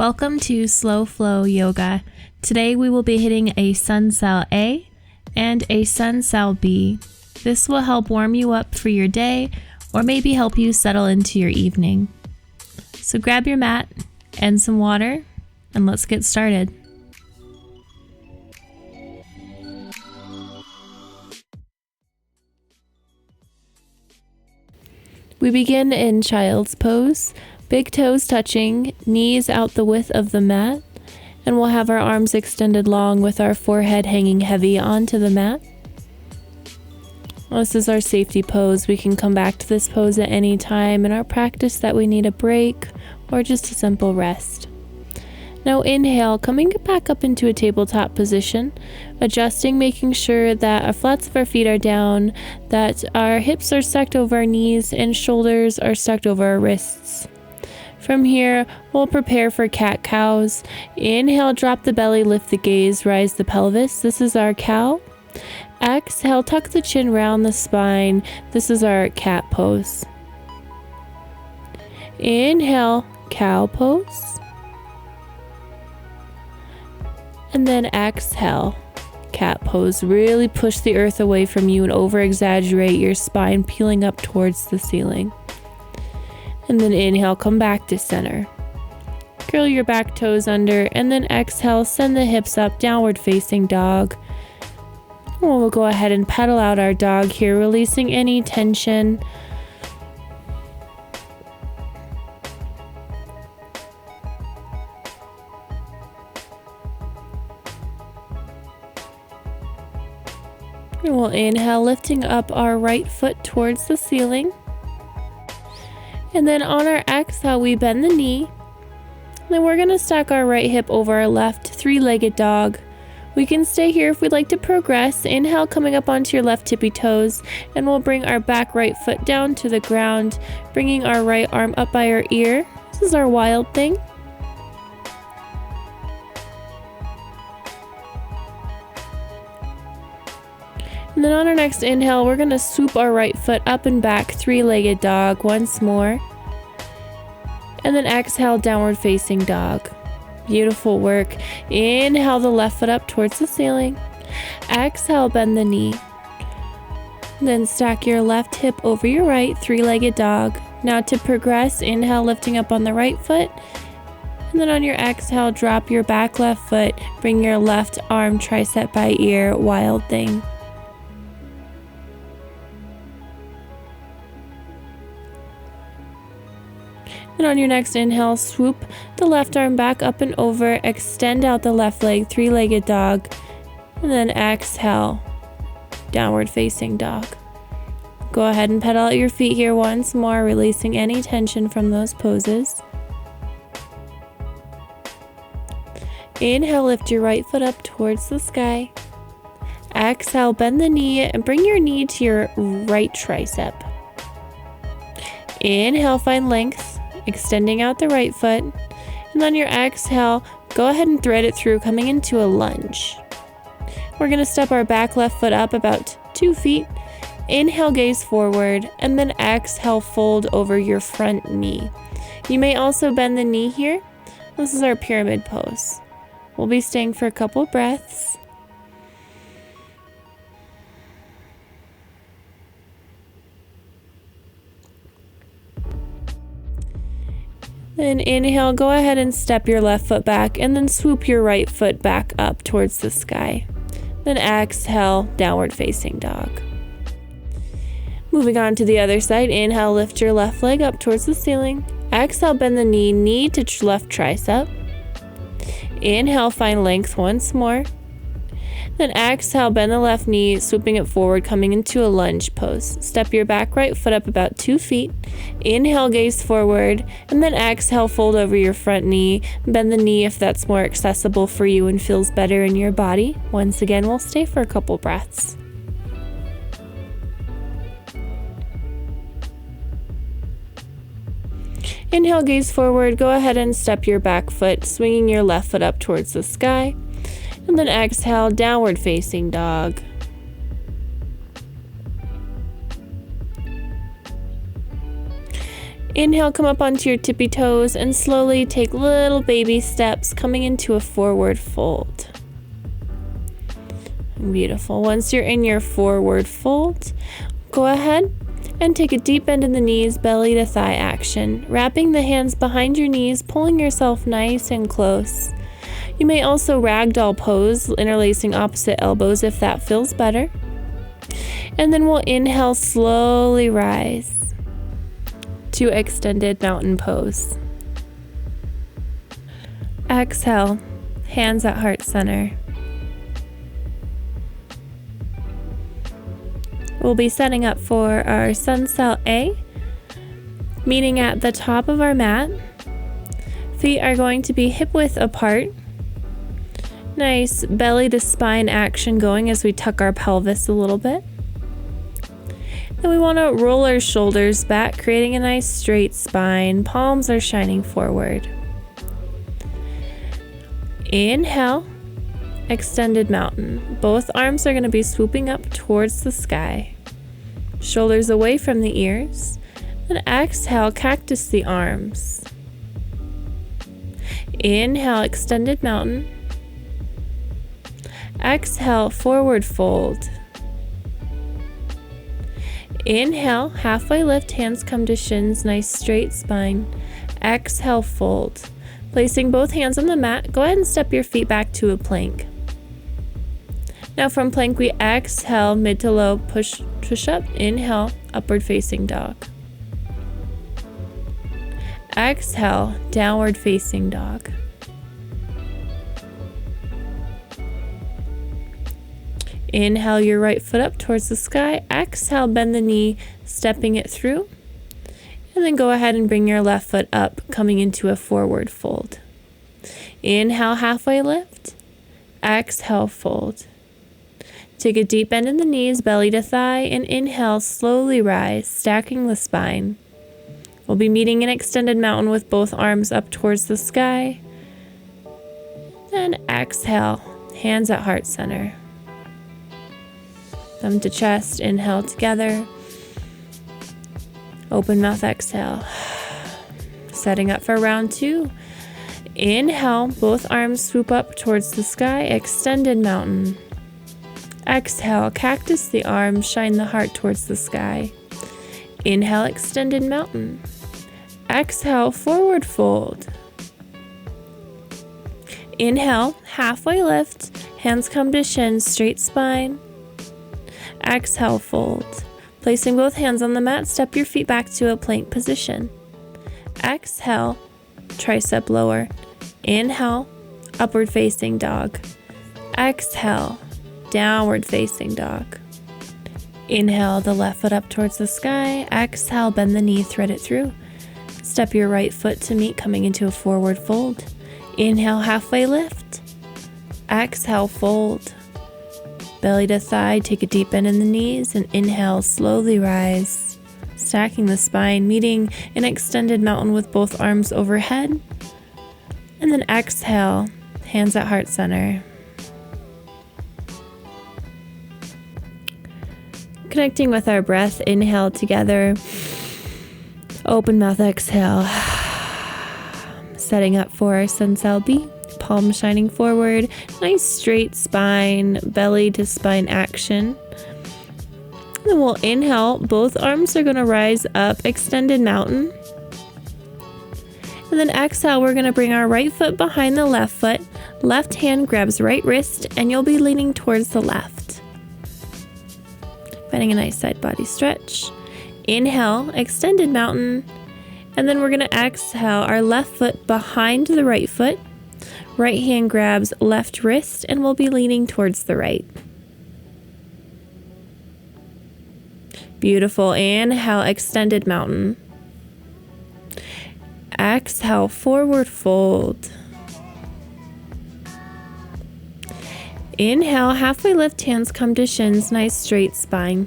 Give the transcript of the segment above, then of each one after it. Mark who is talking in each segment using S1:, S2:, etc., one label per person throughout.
S1: Welcome to Slow Flow Yoga. Today we will be hitting a Sun Cell A and a Sun Cell B. This will help warm you up for your day or maybe help you settle into your evening. So grab your mat and some water and let's get started. We begin in child's pose, big toes touching, knees out the width of the mat, and we'll have our arms extended long with our forehead hanging heavy onto the mat. This is our safety pose. We can come back to this pose at any time in our practice that we need a break or just a simple rest. Now inhale, coming back up into a tabletop position, adjusting, making sure that our flats of our feet are down, that our hips are stacked over our knees and shoulders are stacked over our wrists. From here, we'll prepare for cat-cows. Inhale, drop the belly, lift the gaze, rise the pelvis. This is our cow. Exhale, tuck the chin, round the spine. This is our cat pose. Inhale, cow pose. And then exhale, cat pose. Really push the earth away from you and over-exaggerate your spine, peeling up towards the ceiling. And then inhale, come back to center. Curl your back toes under, and then exhale, send the hips up, downward facing dog. We'll go ahead and pedal out our dog here, releasing any tension. And we'll inhale, lifting up our right foot towards the ceiling. And then on our exhale, we bend the knee. Then we're going to stack our right hip over our left, three-legged dog. We can stay here if we'd like to progress. Inhale, coming up onto your left tippy toes. And we'll bring our back right foot down to the ground, bringing our right arm up by our ear. This is our wild thing. And then on our next inhale, we're going to swoop our right foot up and back, three-legged dog once more. And then exhale, downward facing dog. Beautiful work. Inhale the left foot up towards the ceiling. Exhale, bend the knee. Then stack your left hip over your right, three-legged dog. Now to progress, inhale, lifting up on the right foot. And then on your exhale, drop your back left foot. Bring your left arm tricep by ear, wild thing. And on your next inhale, swoop the left arm back up and over, extend out the left leg, three-legged dog, and then exhale, downward facing dog. Go ahead and pedal out your feet here once more, releasing any tension from those poses. Inhale, lift your right foot up towards the sky. Exhale, bend the knee and bring your knee to your right tricep. Inhale, find length. Extending out the right foot, and on your exhale, go ahead and thread it through, coming into a lunge. We're going to step our back left foot up about 2 feet. Inhale, gaze forward, and then exhale, fold over your front knee. You may also bend the knee here. This is our pyramid pose. We'll be staying for a couple breaths. Then inhale, go ahead and step your left foot back and then swoop your right foot back up towards the sky. Then exhale, downward facing dog. Moving on to the other side, inhale, lift your left leg up towards the ceiling. Exhale, bend the knee to left tricep. Inhale, find length once more. Then exhale, bend the left knee, swooping it forward, coming into a lunge pose. Step your back right foot up about 2 feet. Inhale, gaze forward, and then exhale, fold over your front knee. Bend the knee if that's more accessible for you and feels better in your body. Once again, we'll stay for a couple breaths. Inhale, gaze forward, go ahead and step your back foot, swinging your left foot up towards the sky. And then exhale, downward facing dog. Inhale, come up onto your tippy toes and slowly take little baby steps coming into a forward fold. Beautiful. Once you're in your forward fold, go ahead and take a deep bend in the knees, belly to thigh action, wrapping the hands behind your knees, pulling yourself nice and close. You may also ragdoll pose, interlacing opposite elbows if that feels better. And then we'll inhale, slowly rise to extended mountain pose. Exhale, hands at heart center. We'll be setting up for our Sun Cell A, meeting at the top of our mat. Feet are going to be hip width apart. Nice belly to spine action going as we tuck our pelvis a little bit. Then we want to roll our shoulders back, creating a nice straight spine. Palms are shining forward. Inhale, extended mountain. Both arms are going to be swooping up towards the sky. Shoulders away from the ears. And exhale, cactus the arms. Inhale, extended mountain. Exhale, forward fold. Inhale, halfway lift, hands come to shins, nice straight spine. Exhale, fold. Placing both hands on the mat, go ahead and step your feet back to a plank. Now from plank, we exhale, mid to low, push up. Inhale, upward facing dog. Exhale, downward facing dog. Inhale your right foot up towards the sky. Exhale, bend the knee, stepping it through. And then go ahead and bring your left foot up, coming into a forward fold. Inhale, halfway lift. Exhale, fold. Take a deep bend in the knees, belly to thigh, and inhale, slowly rise, stacking the spine. We'll be meeting an extended mountain with both arms up towards the sky. Then exhale, hands at heart center. Thumb to chest, inhale together. Open mouth, exhale. Setting up for round 2. Inhale, both arms swoop up towards the sky, extended mountain. Exhale, cactus the arms, shine the heart towards the sky. Inhale, extended mountain. Exhale, forward fold. Inhale, halfway lift, hands come to shins, straight spine. Exhale, fold. Placing both hands on the mat, step your feet back to a plank position. Exhale, tricep lower. Inhale, upward facing dog. Exhale, downward facing dog. Inhale, the left foot up towards the sky. Exhale, bend the knee, thread it through. Step your right foot to meet, coming into a forward fold. Inhale, halfway lift. Exhale, fold. Belly to thigh, take a deep bend in the knees, and inhale, slowly rise. Stacking the spine, meeting an extended mountain with both arms overhead. And then exhale, hands at heart center. Connecting with our breath, inhale together. Open mouth, exhale. Setting up for our Sun Cell B. Palms shining forward, nice straight spine, belly to spine action. And then we'll inhale, both arms are going to rise up, extended mountain. And then exhale, we're going to bring our right foot behind the left foot, left hand grabs right wrist, and you'll be leaning towards the left. Finding a nice side body stretch. Inhale, extended mountain, and then we're going to exhale, our left foot behind the right foot. Right hand grabs left wrist, and we'll be leaning towards the right. Beautiful. Inhale, extended mountain. Exhale, forward fold. Inhale, halfway lift, hands come to shins, nice straight spine.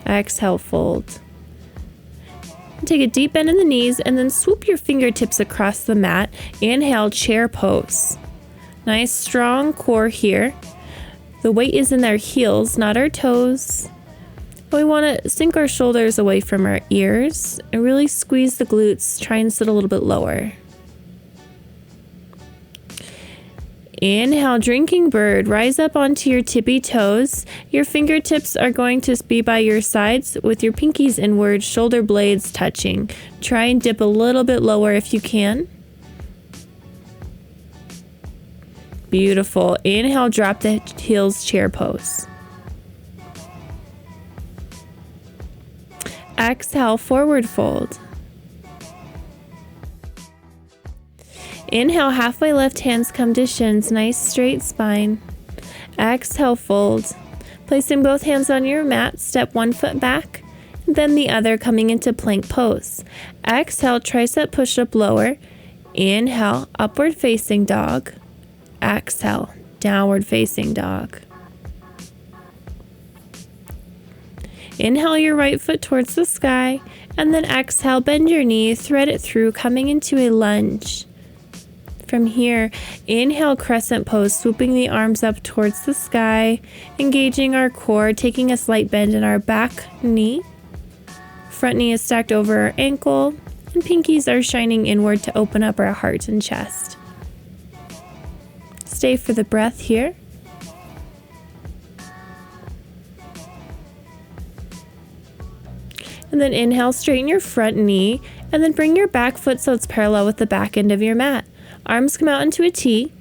S1: Exhale, fold. Take a deep bend in the knees and then swoop your fingertips across the mat. Inhale, chair pose. Nice strong core here. The weight is in our heels, not our toes. We want to sink our shoulders away from our ears and really squeeze the glutes. Try and sit a little bit lower. Inhale, drinking bird. Rise up onto your tippy toes. Your fingertips are going to be by your sides with your pinkies inward, shoulder blades touching. Try and dip a little bit lower if you can. Beautiful. Inhale, drop the heels, chair pose. Exhale, forward fold. Inhale, halfway lift, hands come to shins, nice straight spine. Exhale, fold. Placing both hands on your mat, step one foot back, then the other coming into plank pose. Exhale, tricep push-up lower. Inhale, upward facing dog. Exhale, downward facing dog. Inhale your right foot towards the sky, and then exhale, bend your knee, thread it through, coming into a lunge. From here, inhale, crescent pose, swooping the arms up towards the sky, engaging our core, taking a slight bend in our back knee. Front knee is stacked over our ankle, and pinkies are shining inward to open up our heart and chest. Stay for the breath here. And then inhale, straighten your front knee, and then bring your back foot so it's parallel with the back end of your mat. Arms come out into a T.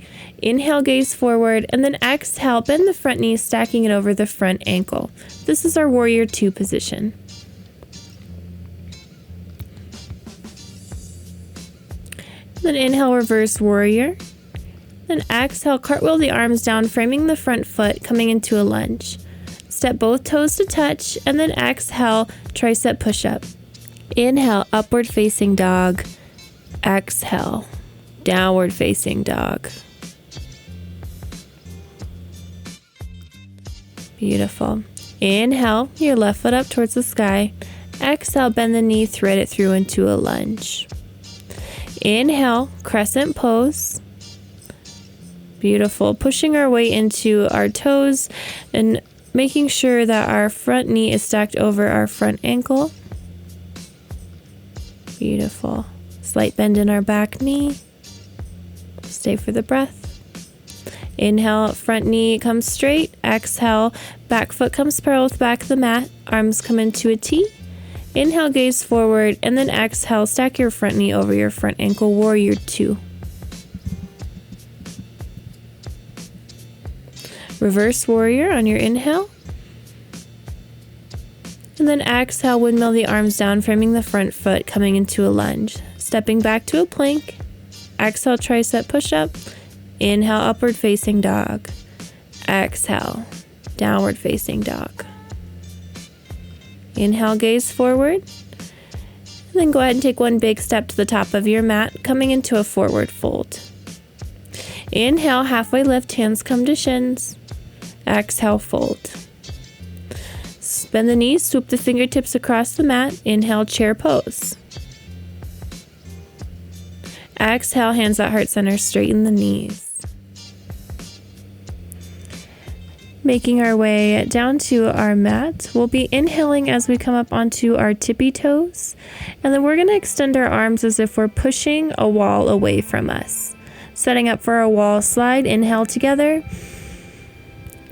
S1: Inhale, gaze forward, and then exhale, bend the front knee, stacking it over the front ankle. This is our warrior two position. Then inhale, reverse warrior. Then exhale, cartwheel the arms down, framing the front foot, coming into a lunge. Step both toes to touch, and then exhale, tricep push-up. Inhale, upward facing dog. Exhale, downward facing dog. Beautiful. Inhale, your left foot up towards the sky. Exhale, bend the knee, thread it through into a lunge. Inhale, crescent pose. Beautiful. Pushing our way into our toes and making sure that our front knee is stacked over our front ankle. Beautiful. Slight bend in our back knee. Stay for the breath. Inhale, front knee comes straight. Exhale, back foot comes parallel with back of the mat. Arms come into a T. Inhale, gaze forward, and then exhale, stack your front knee over your front ankle, warrior two. Reverse warrior on your inhale. And then exhale, windmill the arms down, framing the front foot, coming into a lunge. Stepping back to a plank. Exhale, tricep push-up. Inhale, upward facing dog. Exhale, downward facing dog. Inhale, gaze forward. And then go ahead and take one big step to the top of your mat, coming into a forward fold. Inhale, halfway lift, hands come to shins. Exhale, fold. Bend the knees, swoop the fingertips across the mat. Inhale, chair pose. Exhale, hands at heart center, straighten the knees. Making our way down to our mat, we'll be inhaling as we come up onto our tippy toes, and then we're going to extend our arms as if we're pushing a wall away from us. Setting up for a wall slide, inhale together,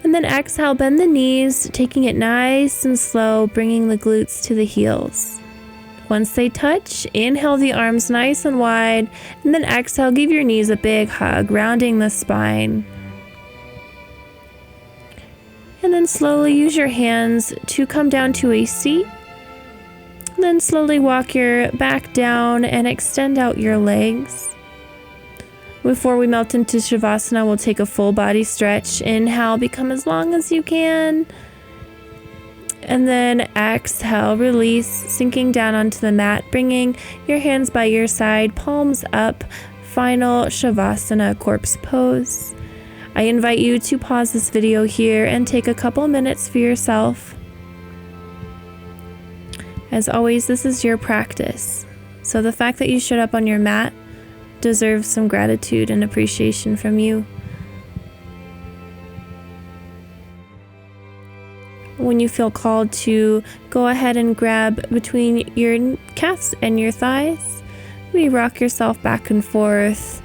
S1: and then exhale, bend the knees, taking it nice and slow, bringing the glutes to the heels. Once they touch, inhale the arms nice and wide, and then exhale, give your knees a big hug, rounding the spine. And then slowly use your hands to come down to a seat. And then slowly walk your back down and extend out your legs. Before we melt into Shavasana, we'll take a full body stretch. Inhale, become as long as you can. And then exhale, release, sinking down onto the mat, bringing your hands by your side, palms up, final Shavasana corpse pose. I invite you to pause this video here and take a couple minutes for yourself. As always, this is your practice. So the fact that you showed up on your mat deserves some gratitude and appreciation from you. When you feel called to, go ahead and grab between your calves and your thighs. Maybe rock yourself back and forth,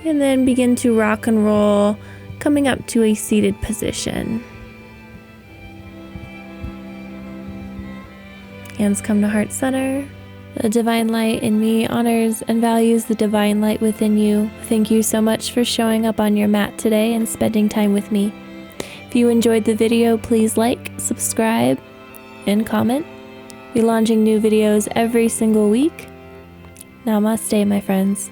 S1: and then begin to rock and roll, coming up to a seated position. Hands come to heart center. The divine light in me honors and values the divine light within you. Thank you so much for showing up on your mat today and spending time with me. If you enjoyed the video, please like, subscribe, and comment. We're launching new videos every single week. Namaste, my friends.